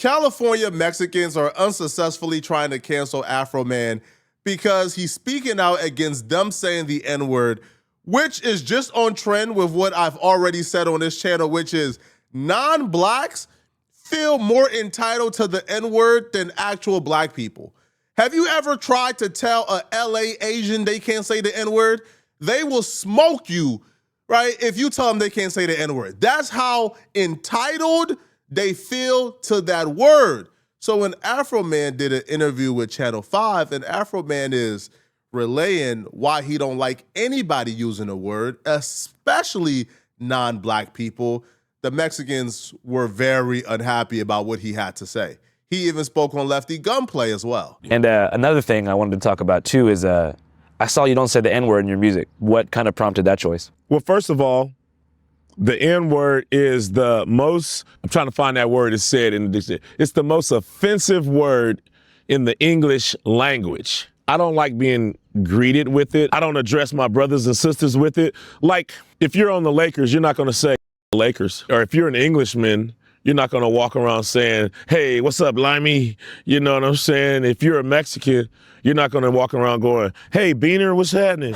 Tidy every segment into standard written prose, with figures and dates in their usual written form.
California Mexicans are unsuccessfully trying to cancel Afroman because he's speaking out against them saying the N-word, which is just on trend with what I've already said on this channel, which is non-blacks feel more entitled to the N-word than actual black people. Have you ever tried to tell a LA Asian they can't say the N-word? They will smoke you, right, if you tell them they can't say the N-word. That's how entitled they feel to that word. So when Afroman did an interview with Channel 5, and Afroman is relaying why he don't like anybody using the word, especially non-black people, the Mexicans were very unhappy about what he had to say. He even spoke on Lefty Gunplay as well. And another thing I wanted to talk about too is I saw you don't say the N-word in your music. What kind of prompted that choice? Well, first of all, the N-word is the most, I'm trying to find that word that's said in the dictionary. It's the most offensive word in the English language. I don't like being greeted with it. I don't address my brothers and sisters with it. Like, if you're on the Lakers, you're not gonna say Lakers. Or if you're an Englishman, you're not gonna walk around saying, hey, what's up, Limey? You know what I'm saying? If you're a Mexican, you're not gonna walk around going, hey, Beaner, what's happening?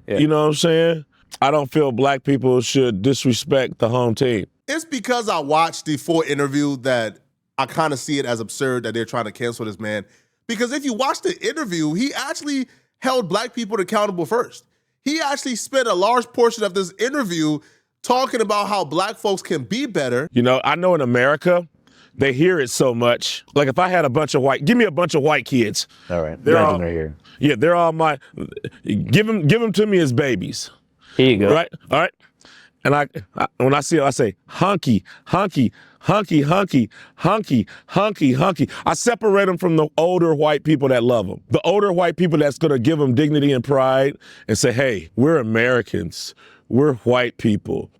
Yeah. You know what I'm saying? I don't feel black people should disrespect the home team. It's because I watched the full interview that I kind of see it as absurd that they're trying to cancel this man. Because if you watch the interview, he actually held black people accountable first. He actually spent a large portion of this interview talking about how black folks can be better. You know, I know in America, they hear it so much. Like if I had a bunch of give me a bunch of white kids. All right, they're all right here. Yeah, they're all give them to me as babies. Here you go. Right, all right. And I when I see it, I say, hunky, hunky, hunky, hunky, hunky, hunky, hunky. I separate them from the older white people that love them. The older white people that's gonna give them dignity and pride and say, hey, we're Americans. We're white people.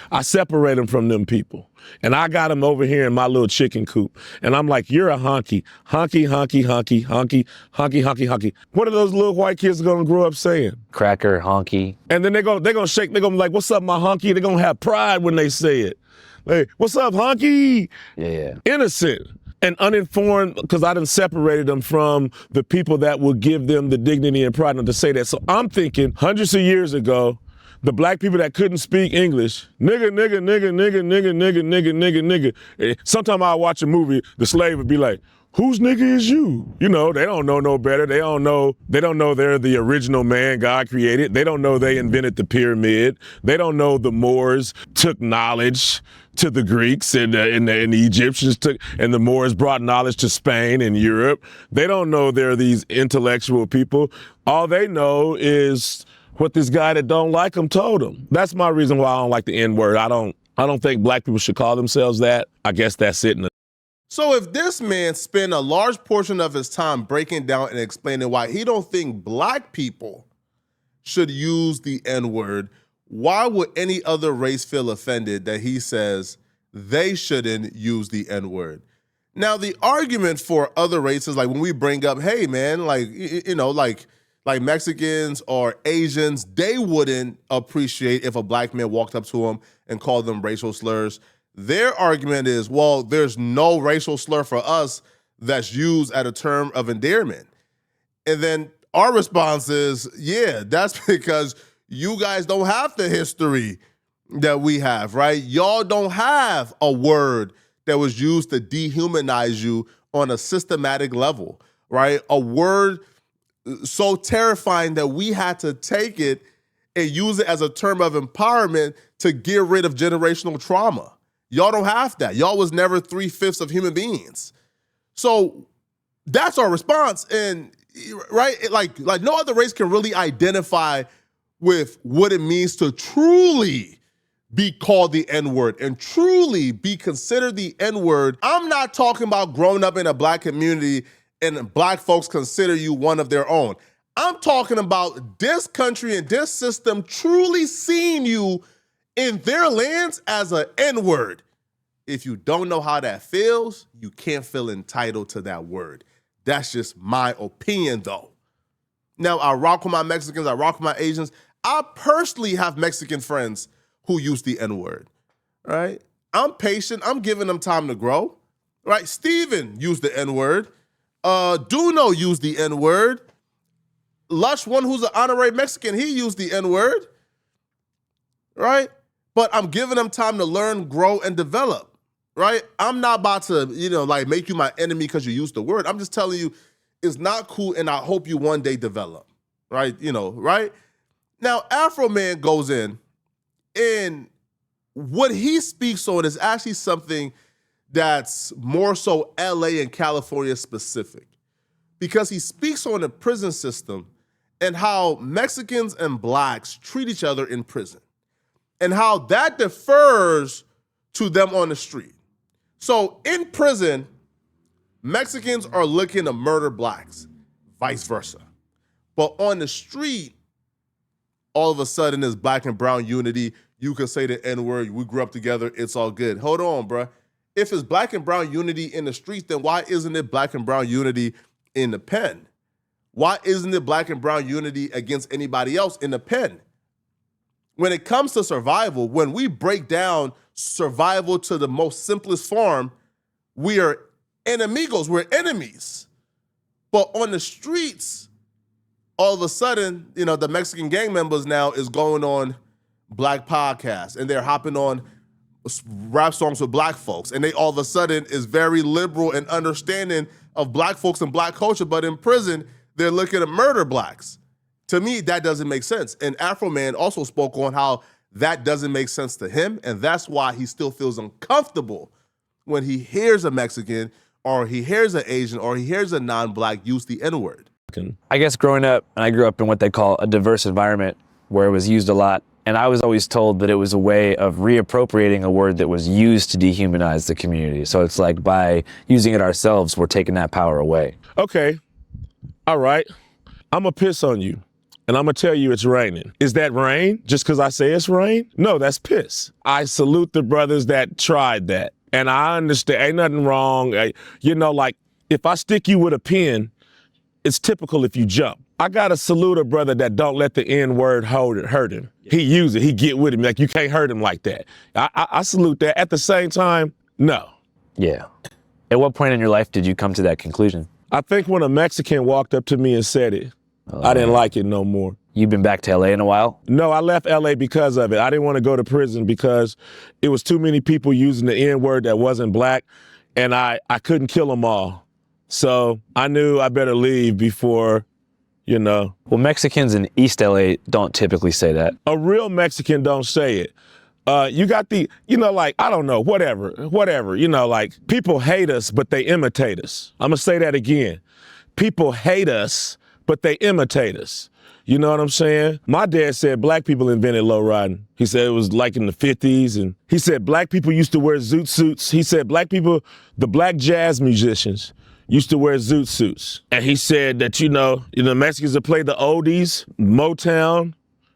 I separate them from them people. And I got them over here in my little chicken coop. And I'm like, you're a honky, honky, honky, honky, honky, honky, honky, honky. What are those little white kids gonna grow up saying? Cracker, honky. And then they're gonna shake, they're gonna be like, what's up, my honky? They're gonna have pride when they say it. Like, what's up, honky? Yeah. Innocent and uninformed, because I done separated them from the people that will give them the dignity and pride not to say that. So I'm thinking hundreds of years ago, the black people that couldn't speak English, nigga, nigga, nigga, nigga, nigga, nigga, nigga, nigga, nigga. Sometime I watch a movie, the slave would be like, whose nigga is you? You know, they don't know no better. They don't know they're the original man God created. They don't know they invented the pyramid. They don't know the Moors took knowledge to the Greeks and the Egyptians and the Moors brought knowledge to Spain and Europe. They don't know they're these intellectual people. All they know is what this guy that don't like them told them. That's my reason why I don't like the N-word. I don't think black people should call themselves that. I guess that's it. So if this man spent a large portion of his time breaking down and explaining why he don't think black people should use the N-word, why would any other race feel offended that he says they shouldn't use the N-word? Now, the argument for other races, like when we bring up, hey man, like, you know, like Mexicans or Asians, they wouldn't appreciate if a black man walked up to them and called them racial slurs. Their argument is, well, there's no racial slur for us that's used at a term of endearment. And then our response is, yeah, that's because you guys don't have the history that we have, right? Y'all don't have a word that was used to dehumanize you on a systematic level, right? A word so terrifying that we had to take it and use it as a term of empowerment to get rid of generational trauma. Y'all don't have that. Y'all was never 3/5 of human beings. So that's our response. And right, like no other race can really identify with what it means to truly be called the N-word and truly be considered the N-word. I'm not talking about growing up in a black community and black folks consider you one of their own. I'm talking about this country and this system truly seeing you in their lands as an N-word. If you don't know how that feels, you can't feel entitled to that word. That's just my opinion, though. Now, I rock with my Mexicans, I rock with my Asians. I personally have Mexican friends who use the N-word, right? I'm patient. I'm giving them time to grow, right? Steven used the N-word. Duno used the N-word. Lush, one who's an honorary Mexican, he used the N-word, right? But I'm giving them time to learn, grow, and develop, right? I'm not about to, like make you my enemy because you used the word. I'm just telling you it's not cool, and I hope you one day develop, right? Right? Now, Afroman goes in, and what he speaks on is actually something that's more so LA and California specific, because he speaks on the prison system and how Mexicans and blacks treat each other in prison and how that differs to them on the street. So in prison, Mexicans are looking to murder blacks, vice versa. But on the street, all of a sudden there's black and brown unity. You can say the N-word, we grew up together, it's all good. Hold on, bruh. If it's black and brown unity in the streets, then why isn't it black and brown unity in the pen? Why isn't it black and brown unity against anybody else in the pen? When it comes to survival, when we break down survival to the most simplest form, we are enemigos, we're enemies. But on the streets, all of a sudden, the Mexican gang members now is going on black podcasts and they're hopping on rap songs with black folks. And they all of a sudden is very liberal and understanding of black folks and black culture. But in prison, they're looking to murder blacks. To me, that doesn't make sense. And Afroman also spoke on how that doesn't make sense to him. And that's why he still feels uncomfortable when he hears a Mexican or he hears an Asian or he hears a non-black use the N-word. I guess growing up, and I grew up in what they call a diverse environment where it was used a lot. And I was always told that it was a way of reappropriating a word that was used to dehumanize the community. So it's like by using it ourselves, we're taking that power away. Okay. All right. I'm going to piss on you, and I'm going to tell you it's raining. Is that rain just because I say it's rain? No, that's piss. I salute the brothers that tried that. And I understand, ain't nothing wrong. Like if I stick you with a pin, it's typical if you jump. I got to salute a brother that don't let the N-word hurt him. He use it. He get with him. Like, you can't hurt him like that. I salute that. At the same time, no. Yeah. At what point in your life did you come to that conclusion? I think when a Mexican walked up to me and said it, I didn't like it no more. You've been back to LA in a while? No, I left LA because of it. I didn't want to go to prison because it was too many people using the N-word that wasn't black, and I couldn't kill them all. So I knew I better leave before, Well, Mexicans in East LA don't typically say that. A real Mexican don't say it. You got the, I don't know, whatever. People hate us, but they imitate us. I'm going to say that again. People hate us, but they imitate us. You know what I'm saying? My dad said black people invented low riding. He said it was like in the 50s. And he said black people used to wear zoot suits. He said black people, the black jazz musicians, used to wear zoot suits. And he said that, the Mexicans that play the oldies, Motown,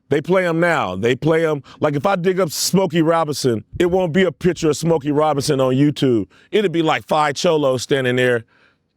they play them now. They play them, like if I dig up Smokey Robinson, it won't be a picture of Smokey Robinson on YouTube. It'll be like 5 cholos standing there,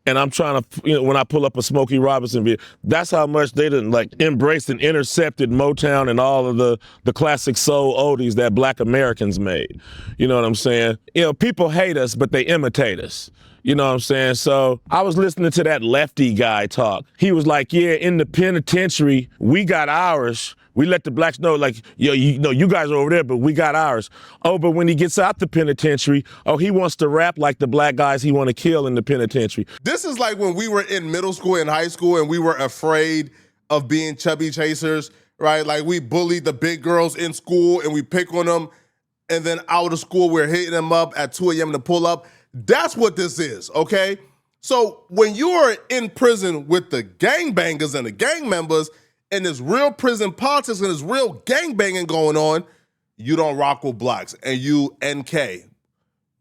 and I'm trying to, when I pull up a Smokey Robinson video, that's how much they done embraced and intercepted Motown and all of the classic soul oldies that black Americans made. You know what I'm saying? People hate us, but they imitate us. You know what I'm saying? So I was listening to that lefty guy talk. He was like, yeah, in the penitentiary, we got ours. We let the blacks know, you guys are over there, but we got ours. Oh, but when he gets out the penitentiary, he wants to rap like the black guys he want to kill in the penitentiary. This is like when we were in middle school and high school and we were afraid of being chubby chasers, right? Like we bullied the big girls in school and we pick on them, and then out of school we're hitting them up at 2 a.m. to pull up. That's what this is, okay? So when you are in prison with the gangbangers and the gang members, and there's real prison politics and there's real gangbanging going on, you don't rock with blacks. And you NK.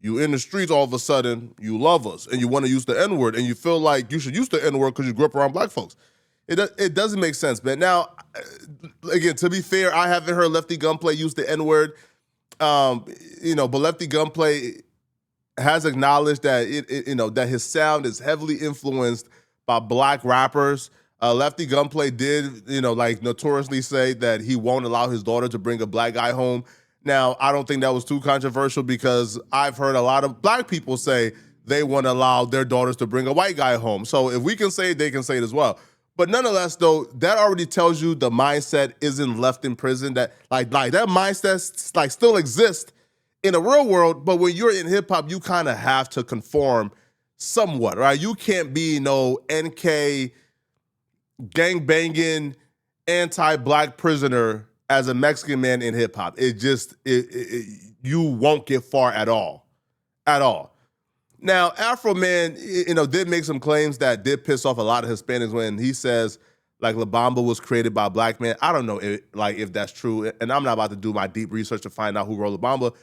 You in the streets all of a sudden, you love us and you want to use the N-word and you feel like you should use the N-word because you grew up around black folks. It doesn't make sense. But now, again, to be fair, I haven't heard Lefty Gunplay use the N-word. But Lefty Gunplay has acknowledged that that his sound is heavily influenced by black rappers. Lefty Gunplay did, notoriously say that he won't allow his daughter to bring a black guy home. Now, I don't think that was too controversial because I've heard a lot of black people say they want to allow their daughters to bring a white guy home. So if we can say it, they can say it as well. But nonetheless, though, that already tells you the mindset isn't left in prison. That like that mindset like still exists in the real world. But when you're in hip hop, you kind of have to conform somewhat, right? You can't be no NK gang banging anti-black prisoner as a Mexican man in hip hop. You won't get far at all. Now, Afroman, did make some claims that did piss off a lot of Hispanics when he says, like, La Bamba was created by a black man. I don't know if that's true, and I'm not about to do my deep research to find out who wrote La Bamba,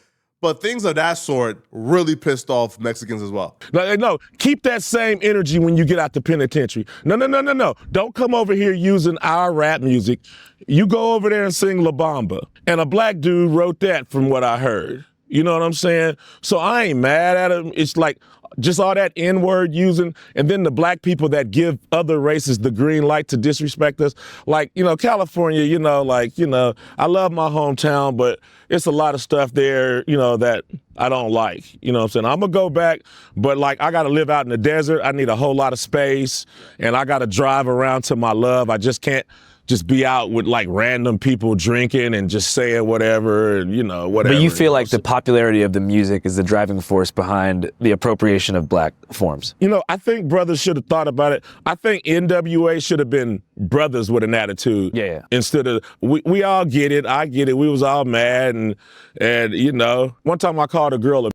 but things of that sort really pissed off Mexicans as well. No, keep that same energy when you get out the penitentiary. No. Don't come over here using our rap music. You go over there and sing La Bamba. And a black dude wrote that from what I heard. You know what I'm saying? So I ain't mad at him. It's like just all that N-word using, and then the black people that give other races the green light to disrespect us. Like, California, I love my hometown, but it's a lot of stuff there, that I don't like. You know what I'm saying? I'm gonna go back, but like I gotta live out in the desert. I need a whole lot of space, and I gotta drive around to my love. I just can't just be out with like random people drinking and just saying whatever, whatever. But you feel like the popularity of the music is the driving force behind the appropriation of black forms. I think brothers should have thought about it. I think NWA should have been brothers with an attitude. Yeah. Instead of, we all get it. I get it. We was all mad. And one time I called a girl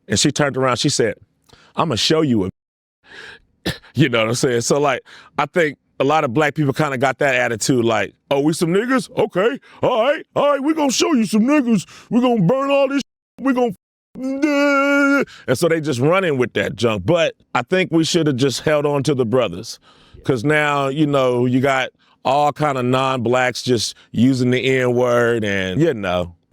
and she turned around. She said, I'm going to show you a. You know what I'm saying? So like, I think a lot of black people kind of got that attitude like, oh, we some niggas? Okay, all right, we gonna show you some niggas. We gonna burn all this we gonna and so they just running with that junk. But I think we should have just held on to the brothers. Because now, you got all kind of non-blacks just using the N-word and,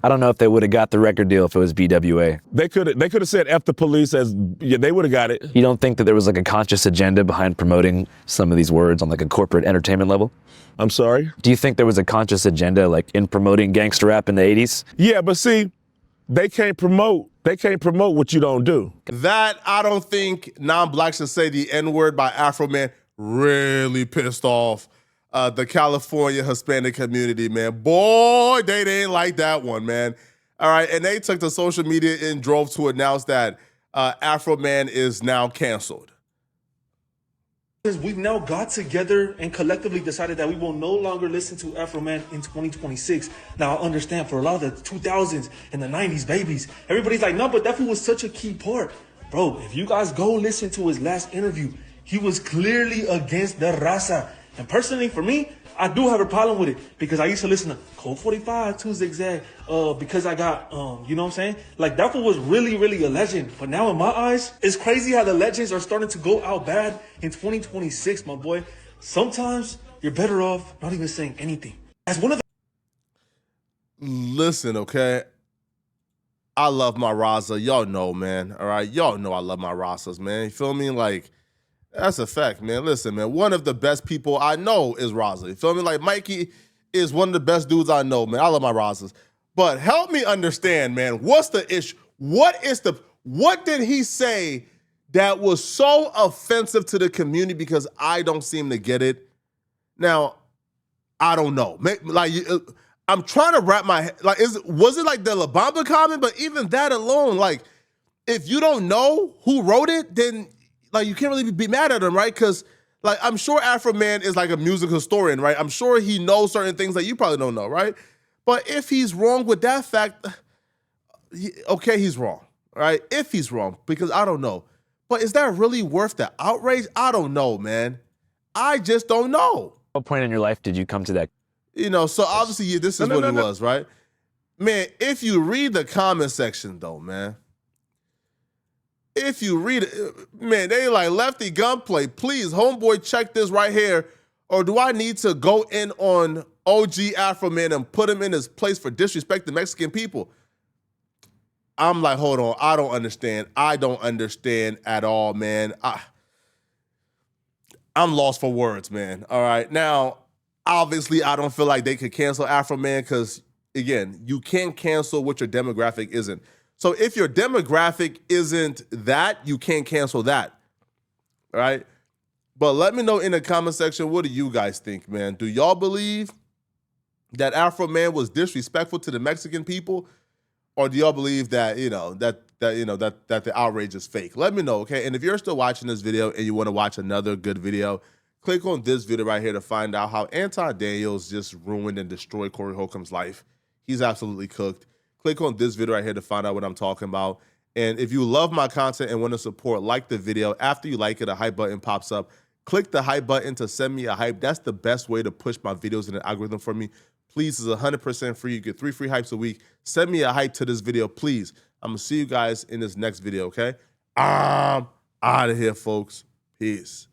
I don't know if they would have got the record deal if it was BWA. They could have said F the police they would have got it. You don't think that there was like a conscious agenda behind promoting some of these words on like a corporate entertainment level? I'm sorry? Do you think there was a conscious agenda like in promoting gangster rap in the 80s? Yeah, but see, they can't promote what you don't do. That I don't think non-blacks should say the N-word by Afroman really pissed off the California Hispanic community, man. Boy, they didn't like that one, man. All right, and they took to social media and drove to announce that Afroman is now canceled. We've now got together and collectively decided that we will no longer listen to Afroman in 2026. Now, I understand for a lot of the 2000s and the 90s babies, everybody's like, no, but that fool was such a key part. Bro, if you guys go listen to his last interview, he was clearly against the raza. And personally, for me, I do have a problem with it because I used to listen to Code 45, 2 Zigzag, because I got, you know what I'm saying? Like, that one was really, really a legend. But now in my eyes, it's crazy how the legends are starting to go out bad in 2026, my boy. Sometimes you're better off not even saying anything. As one of the... Listen, okay? I love my Raza. Y'all know, man. All right? Y'all know I love my Razas, man. You feel me? Like, that's a fact, man. Listen, man, one of the best people I know is Raza. You feel me? Like, Mikey is one of the best dudes I know, man. I love my Razas. But help me understand, man, what's the issue? What did he say that was so offensive to the community? Because I don't seem to get it. Now, I don't know. Like, I'm trying to wrap my head. Like, was it like the La Bamba comment? But even that alone, like, if you don't know who wrote it, then like you can't really be mad at him, right? Because like I'm sure Afroman is like a music historian, right? I'm sure he knows certain things that you probably don't know, right? But if he's wrong with that fact, okay, he's wrong, right? If he's wrong, because I don't know. But is that really worth the outrage? I don't know, man. I just don't know. What point in your life did you come to that? So obviously, yeah, this is what it was, right? Man, if you read the comment section, though, man, if you read it, man, they like Lefty Gunplay. Please, homeboy, check this right here. Or do I need to go in on OG Afroman and put him in his place for disrespecting Mexican people? I'm like, hold on. I don't understand. I don't understand at all, man. I'm lost for words, man. All right. Now, obviously, I don't feel like they could cancel Afroman because, again, you can't cancel what your demographic isn't. So if your demographic isn't that, you can't cancel that, right? But let me know in the comment section, what do you guys think, man? Do y'all believe that Afroman was disrespectful to the Mexican people? Or do y'all believe that, that the outrage is fake? Let me know, okay? And if you're still watching this video and you want to watch another good video, click on this video right here to find out how Anton Daniels just ruined and destroyed Corey Holcomb's life. He's absolutely cooked. Click on this video right here to find out what I'm talking about. And if you love my content and want to support, like the video. After you like it, a hype button pops up. Click the hype button to send me a hype. That's the best way to push my videos in the algorithm for me. Please, it's 100% free. You get 3 free hypes a week. Send me a hype to this video, please. I'm going to see you guys in this next video, okay? I'm out of here, folks. Peace.